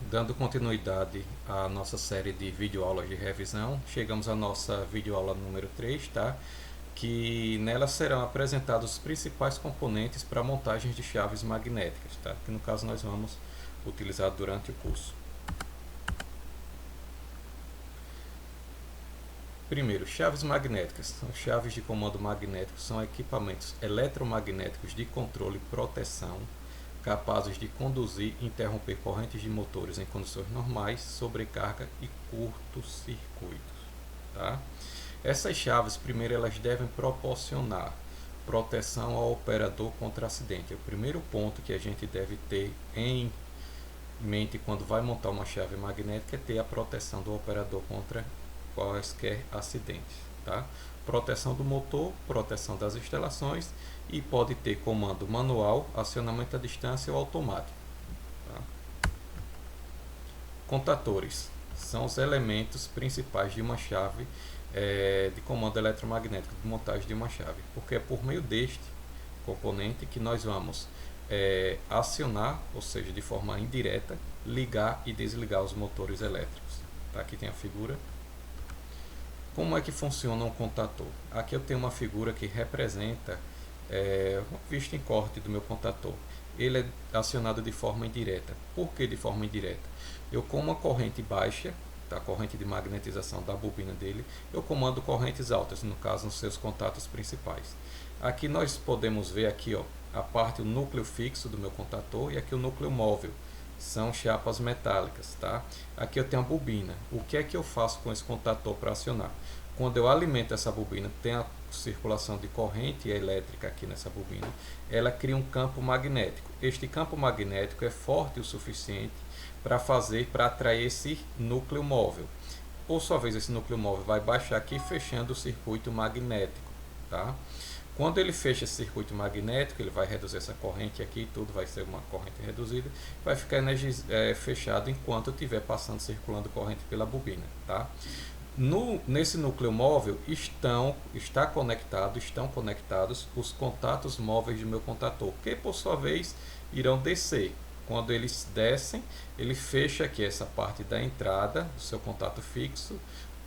Dando continuidade à nossa série de videoaulas de revisão, chegamos à nossa videoaula número 3, tá? Que nela serão apresentados os principais componentes para montagens de chaves magnéticas, tá? Que no caso nós vamos utilizar durante o curso. Primeiro, chaves magnéticas. São chaves de comando magnético, são equipamentos eletromagnéticos de controle e proteção capazes de conduzir e interromper correntes de motores em condições normais, sobrecarga e curto-circuitos. Tá? Essas chaves, primeiro, elas devem proporcionar proteção ao operador contra acidente. É o primeiro ponto que a gente deve ter em mente quando vai montar uma chave magnética é ter a proteção do operador contra quaisquer acidentes. Tá? Proteção do motor, proteção das instalações e pode ter comando manual, acionamento à distância ou automático. Tá? Contatores são os elementos principais de uma chave de comando eletromagnético, de montagem de uma chave, porque é por meio deste componente que nós vamos acionar, ou seja, de forma indireta, ligar e desligar os motores elétricos. Tá? Aqui tem a figura. Como é que funciona um contator? Aqui eu tenho uma figura que representa uma vista em corte do meu contator. Ele é acionado de forma indireta. Por que de forma indireta? Eu, com uma corrente baixa, a corrente de magnetização da bobina dele, eu comando correntes altas, no caso nos seus contatos principais. Aqui nós podemos ver aqui, ó, a parte, o núcleo fixo do meu contator e aqui o núcleo móvel. São chapas metálicas, tá? Aqui eu tenho a bobina. O que é que eu faço com esse contator para acionar? Quando eu alimento essa bobina, tem a circulação de corrente elétrica aqui nessa bobina, ela cria um campo magnético. Este campo magnético é forte o suficiente para atrair esse núcleo móvel. Por sua vez, esse núcleo móvel vai baixar aqui, fechando o circuito magnético, tá? Quando ele fecha esse circuito magnético, ele vai reduzir essa corrente aqui, tudo vai ser uma corrente reduzida, vai ficar fechado enquanto estiver passando, circulando corrente pela bobina, tá? Nesse núcleo móvel estão conectados os contatos móveis do meu contator, que por sua vez irão descer. Quando eles descem, ele fecha aqui essa parte da entrada do seu contato fixo,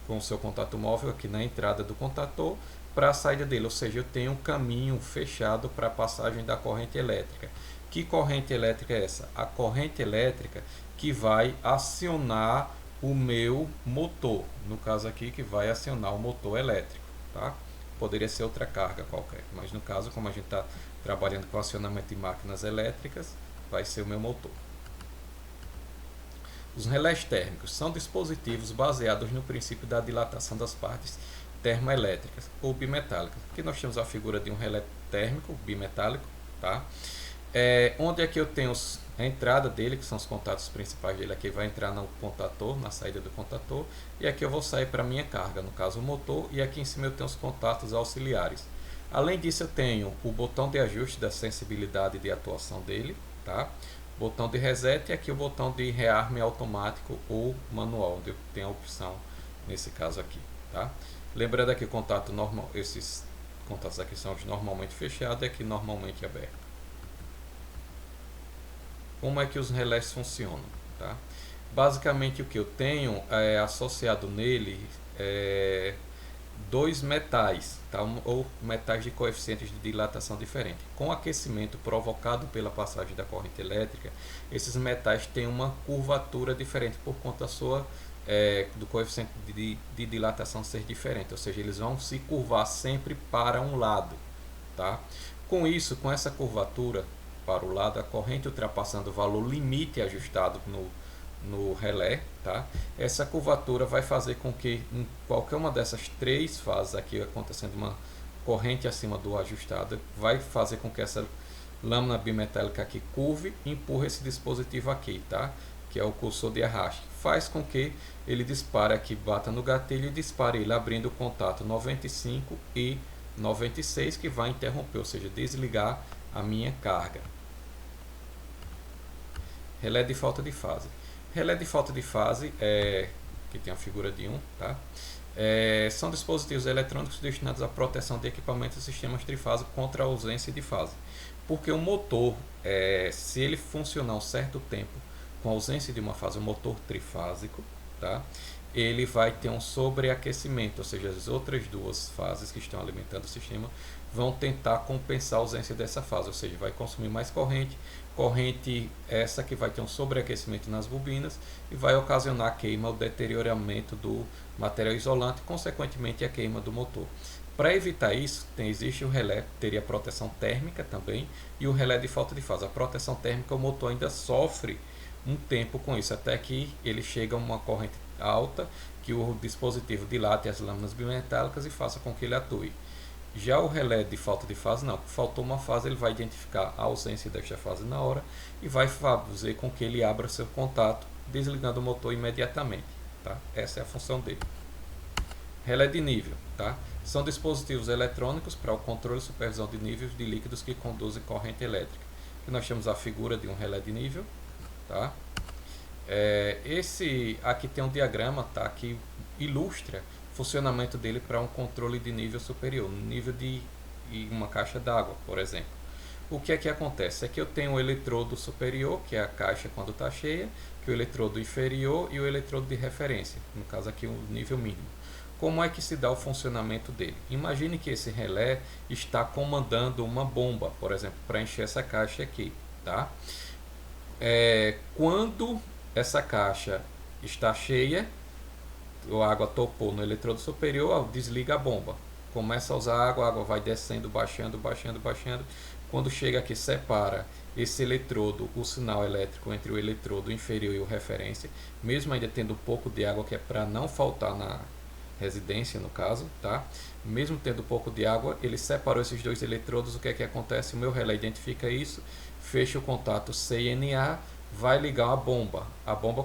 com o seu contato móvel aqui na entrada do contator, para a saída dele, ou seja, eu tenho um caminho fechado para a passagem da corrente elétrica. Que corrente elétrica é essa? A corrente elétrica que vai acionar o meu motor, no caso aqui que vai acionar o motor elétrico, tá? Poderia ser outra carga qualquer, mas no caso, como a gente está trabalhando com acionamento de máquinas elétricas, vai ser o meu motor. Os relés térmicos são dispositivos baseados no princípio da dilatação das partes termoelétricas ou bimetálicas. Aqui nós temos a figura de um relé térmico bimetálico, tá? Onde aqui eu tenho a entrada dele, que são os contatos principais dele. Aqui vai entrar no contator, na saída do contator, e aqui eu vou sair para a minha carga, no caso o motor, e aqui em cima eu tenho os contatos auxiliares. Além disso, eu tenho o botão de ajuste da sensibilidade de atuação dele, tá? Botão de reset e aqui o botão de rearme automático ou manual, onde eu tenho a opção nesse caso aqui, tá? Lembrando aqui o contato normal, esses contatos aqui são os normalmente fechados e aqui normalmente abertos. Como é que os relés funcionam, tá? Basicamente o que eu tenho associado nele dois metais, tá? Ou metais de coeficientes de dilatação diferente. Com aquecimento provocado pela passagem da corrente elétrica, esses metais têm uma curvatura diferente por conta do coeficiente de dilatação ser diferente, ou seja, eles vão se curvar sempre para um lado, tá? Com isso, com essa curvatura para o lado, a corrente ultrapassando o valor limite ajustado no relé, tá? Essa curvatura vai fazer com que em qualquer uma dessas três fases aqui acontecendo uma corrente acima do ajustado, vai fazer com que essa lâmina bimetálica aqui curve e empurre esse dispositivo aqui, tá? Que é o cursor de arraste. Faz com que ele dispare aqui, bata no gatilho e dispare ele abrindo o contato 95 e 96, que vai interromper, ou seja, desligar a minha carga. Relé de falta de fase. Relé de falta de fase, que tem a figura de 1, tá? São dispositivos eletrônicos destinados à proteção de equipamentos e sistemas trifásicos contra a ausência de fase. Porque o motor, se ele funcionar um certo tempo com ausência de uma fase, um motor trifásico, tá? Ele vai ter um sobreaquecimento, ou seja, as outras duas fases que estão alimentando o sistema vão tentar compensar a ausência dessa fase, ou seja, vai consumir mais corrente, corrente essa que vai ter um sobreaquecimento nas bobinas e vai ocasionar a queima, o deterioramento do material isolante, consequentemente a queima do motor. Para evitar isso, existe o relé, teria proteção térmica também, e o relé de falta de fase. A proteção térmica, o motor ainda sofre um tempo com isso, até que ele chega a uma corrente alta, que o dispositivo dilate as lâminas bimetálicas e faça com que ele atue. Já o relé de falta de fase, não. Faltou uma fase, ele vai identificar a ausência desta fase na hora e vai fazer com que ele abra seu contato, desligando o motor imediatamente. Tá? Essa é a função dele. Relé de nível. Tá? São dispositivos eletrônicos para o controle e supervisão de níveis de líquidos que conduzem corrente elétrica. Aqui nós temos a figura de um relé de nível. Tá? Esse aqui tem um diagrama, tá, que ilustra o funcionamento dele para um controle de nível superior, nível de uma caixa d'água, por exemplo. O que é que acontece? É que eu tenho o eletrodo superior, que é a caixa quando está cheia, que é o eletrodo inferior e o eletrodo de referência, no caso aqui o nível mínimo. Como é que se dá o funcionamento dele? Imagine que esse relé está comandando uma bomba, por exemplo, para encher essa caixa aqui, tá? Quando essa caixa está cheia, a água topou no eletrodo superior, desliga a bomba. Começa a usar água, a água vai descendo, baixando, baixando, baixando. Quando chega aqui, separa esse eletrodo, o sinal elétrico entre o eletrodo inferior e o referência, mesmo ainda tendo um pouco de água, que é para não faltar na residência, no caso, tá? Mesmo tendo pouco de água, ele separou esses dois eletrodos. O que é que acontece? O meu relé identifica isso, fecha o contato CNA, vai ligar a bomba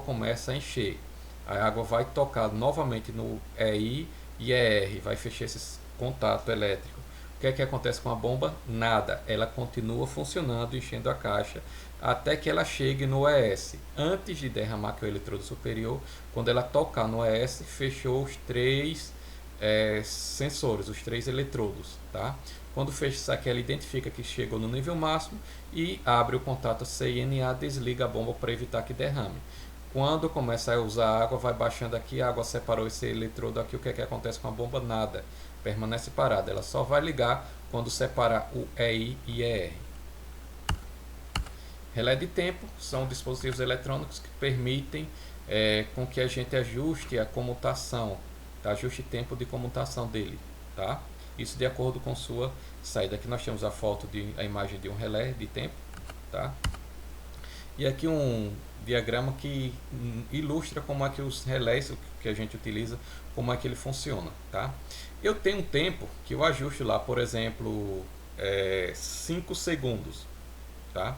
começa a encher, a água vai tocar novamente no EI e ER, vai fechar esse contato elétrico. O que é que acontece com a bomba? Nada, ela continua funcionando, enchendo a caixa, até que ela chegue no ES. Antes de derramar, que é o eletrodo superior, quando ela tocar no ES, fechou os três sensores, os três eletrodos, tá? Quando fecha isso aqui, ela identifica que chegou no nível máximo e abre o contato CNA, desliga a bomba para evitar que derrame. Quando começa a usar água, vai baixando aqui, a água separou esse eletrodo aqui, o que é que acontece com a bomba? Nada, permanece parada, ela só vai ligar quando separar o EI e ER. Relé de tempo são dispositivos eletrônicos que permitem com que a gente ajuste a comutação, tá? Ajuste tempo de comutação dele, tá? Isso de acordo com sua saída. Aqui nós temos a a imagem de um relé de tempo, tá? E aqui um diagrama que ilustra como é que os relés que a gente utiliza, como é que ele funciona, tá? Eu tenho um tempo que eu ajusto lá, por exemplo, 5 segundos, tá?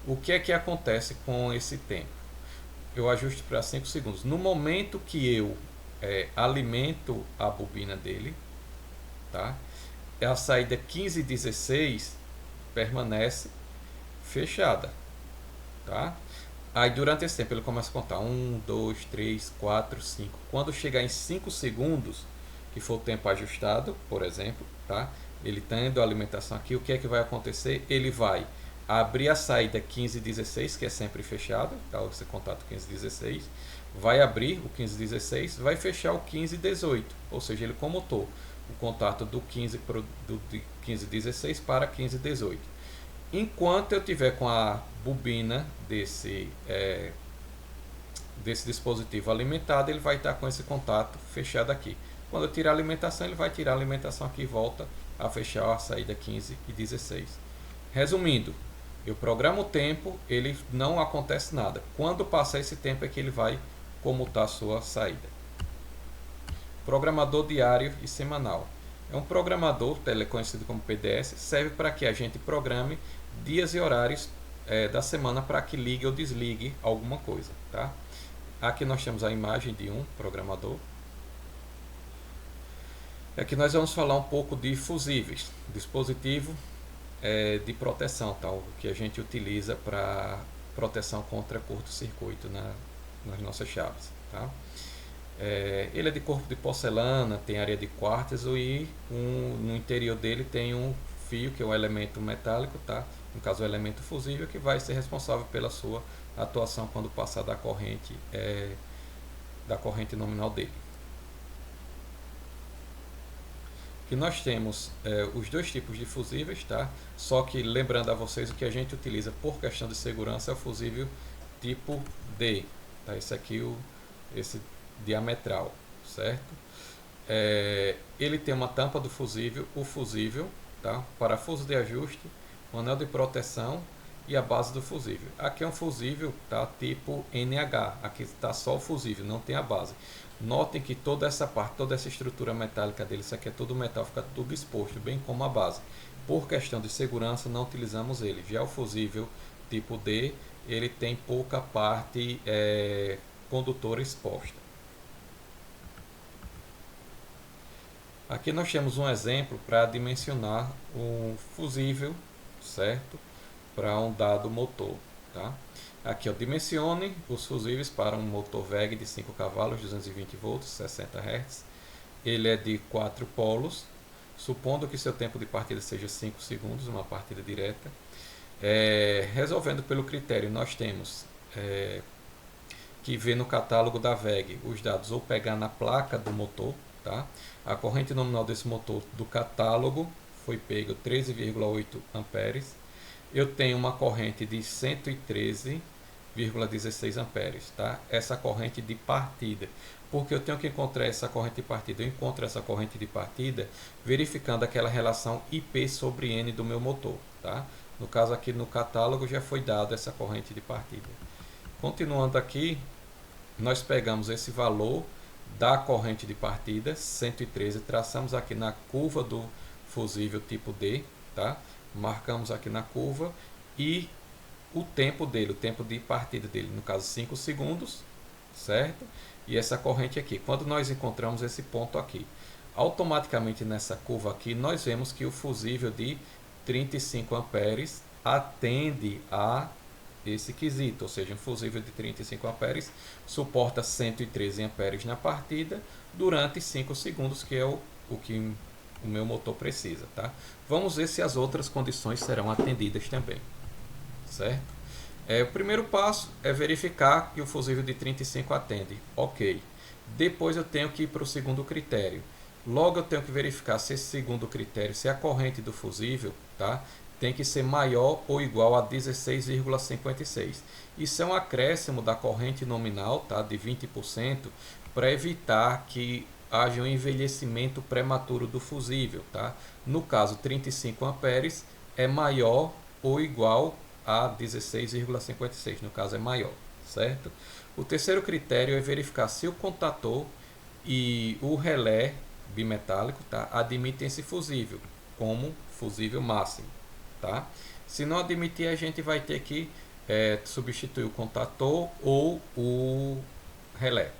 O que é que acontece com esse tempo? Eu ajusto para 5 segundos. No momento que eu alimento a bobina dele, tá? A saída 15 e 16 permanece fechada, tá? Aí durante esse tempo ele começa a contar 1, 2, 3, 4, 5. Quando chegar em 5 segundos, que for o tempo ajustado, por exemplo, tá? Ele tendo a alimentação aqui, o que é que vai acontecer? Ele vai abrir a saída 15 e 16, que é sempre fechada, tá? Esse contato 15 e 16, vai abrir o 15 e 16, vai fechar o 15 e 18, ou seja, ele comutou o contato do 15 e 16 para 15 e 18. Enquanto eu tiver com a bobina desse dispositivo alimentado, ele vai estar com esse contato fechado aqui. Quando eu tirar a alimentação, ele vai tirar a alimentação aqui e volta a fechar a saída 15 e 16. Resumindo, eu programo o tempo, ele não acontece nada. Quando passar esse tempo é que ele vai comutar a sua saída. Programador diário e semanal. É um programador, conhecido como PDS, serve para que a gente programe dias e horários da semana para que ligue ou desligue alguma coisa, tá? Aqui nós temos a imagem de um programador. Aqui nós vamos falar um pouco de fusíveis, dispositivo de proteção, tal, que a gente utiliza para proteção contra curto-circuito nas nossas chaves, tá? Ele é de corpo de porcelana, tem área de quartzo e no interior dele tem um fio que é um elemento metálico, tá? No caso o elemento fusível, que vai ser responsável pela sua atuação quando passar da corrente nominal dele. Que nós temos os dois tipos de fusíveis, tá? Só que lembrando a vocês, o que a gente utiliza por questão de segurança é o fusível tipo D, tá? Esse aqui, esse diametral, certo? Ele tem uma tampa do fusível, o fusível, tá? Parafuso de ajuste, um anel de proteção e a base do fusível. Aqui é um fusível, tá? Tipo NH, aqui está só o fusível, não tem a base. Notem que toda essa parte, toda essa estrutura metálica dele, isso aqui é tudo metal, fica tudo exposto, bem como a base. Por questão de segurança, não utilizamos ele. Já o fusível tipo D, ele tem pouca parte condutora exposta. Aqui nós temos um exemplo para dimensionar um fusível, certo? Para um dado motor, tá? Aqui, dimensione os fusíveis para um motor VEG de 5 cavalos, 220 volts, 60 Hz. Ele é de 4 polos, supondo que seu tempo de partida seja 5 segundos, uma partida direta. Resolvendo pelo critério, nós temos que ver no catálogo da VEG os dados ou pegar na placa do motor, tá? A corrente nominal desse motor do catálogo foi pego 13,8 amperes. Eu tenho uma corrente de 113,16 amperes, tá? Essa corrente de partida. Porque eu tenho que encontrar essa corrente de partida. Eu encontro essa corrente de partida verificando aquela relação IP sobre N do meu motor, tá? No caso aqui no catálogo já foi dado essa corrente de partida. Continuando aqui, nós pegamos esse valor da corrente de partida, 113, traçamos aqui na curva do fusível tipo D, tá? Marcamos aqui na curva e o tempo dele, o tempo de partida dele, no caso 5 segundos, certo? E essa corrente aqui, quando nós encontramos esse ponto aqui, automaticamente nessa curva aqui, nós vemos que o fusível de 35 amperes atende a esse quesito, ou seja, um fusível de 35 amperes suporta 113 amperes na partida durante 5 segundos, que é o que o meu motor precisa, tá? Vamos ver se as outras condições serão atendidas também, certo? O primeiro passo é verificar que o fusível de 35 atende, ok. Depois eu tenho que ir para o segundo critério. Logo eu tenho que verificar se esse segundo critério, se a corrente do fusível, tá, tem que ser maior ou igual a 16,56. Isso é um acréscimo da corrente nominal, tá, de 20%, para evitar que haja um envelhecimento prematuro do fusível, tá? No caso, 35 amperes é maior ou igual a 16,56, no caso é maior, certo? O terceiro critério é verificar se o contator e o relé bimetálico, tá, admitem esse fusível como fusível máximo, tá? Se não admitir, a gente vai ter que substituir o contator ou o relé.